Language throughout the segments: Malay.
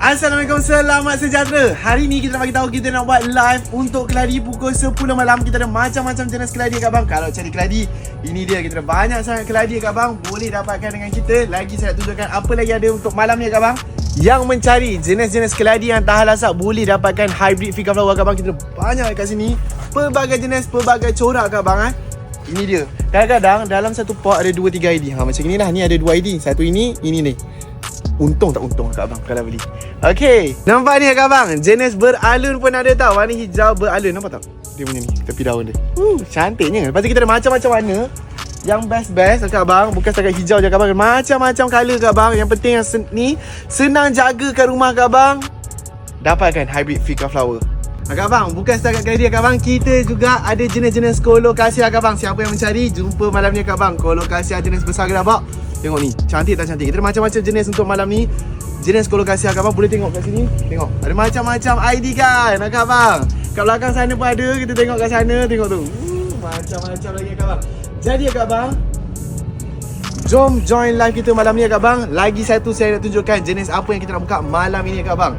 Assalamualaikum, selamat sejahtera. Hari ni kita nak bagi tahu kita nak buat live untuk keladi pukul 10 malam. Kita ada macam-macam jenis keladi kat bang. Kalau cari keladi, ini dia. Kita ada banyak sangat keladi kat bang. Boleh dapatkan dengan kita. Lagi saya nak tunjukkan apa lagi ada untuk malam ni kat bang. Yang mencari jenis-jenis keladi yang tahan lasak boleh dapatkan hybrid Fika Flower kat bang. Kita ada banyak kat sini. Pelbagai jenis, pelbagai corak kat bang. Ini dia. Kadang-kadang dalam satu pot ada 2-3 ID. Macam ni lah. Ni ada 2 ID. Satu ini ni. Untung tak untung kat abang kalau beli. Okey, nampak ni kat abang. Jenis beralun pun ada tau. Warna hijau beralun, nampak tak? Dia punya ni, tepi daun dia. Cantiknya. Lepas tu kita ada macam-macam warna. Yang best-best kat abang. Bukan setakat hijau je kat abang. Macam-macam colour kat abang. Yang penting yang senang jaga kat rumah kat abang. Dapatkan hybrid Fika Flower. Kak abang, bukan setakat kali dia kak abang, kita juga ada jenis-jenis kolokasia kak abang. Siapa yang mencari, jumpa malam ni kak abang. Kolokasia jenis besar ke dapat. Tengok ni, cantik tak cantik. Kita ada macam-macam jenis untuk malam ni. Jenis kolokasia kak abang, boleh tengok kat sini. Tengok, ada macam-macam ID kan kak abang. Kat belakang sana pun ada, kita tengok kat sana. Tengok tu, macam-macam lagi kak abang. Jadi kak abang, jom join live kita malam ni kak abang. Lagi satu saya nak tunjukkan jenis apa yang kita nak buka malam ini kak abang.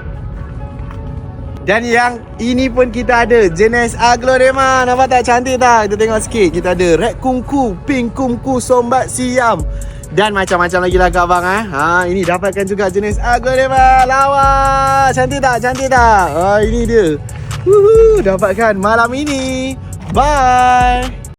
Dan yang ini pun kita ada jenis Aglonema. Nampak tak cantik tak? Kita tengok sikit. Kita ada red kungku, pink kungku, sombat siam dan macam-macam lagi lah kat abang ini dapatkan juga jenis Aglonema. Lawa. Cantik tak? Cantik tak? Ini dia. Dapatkan malam ini. Bye.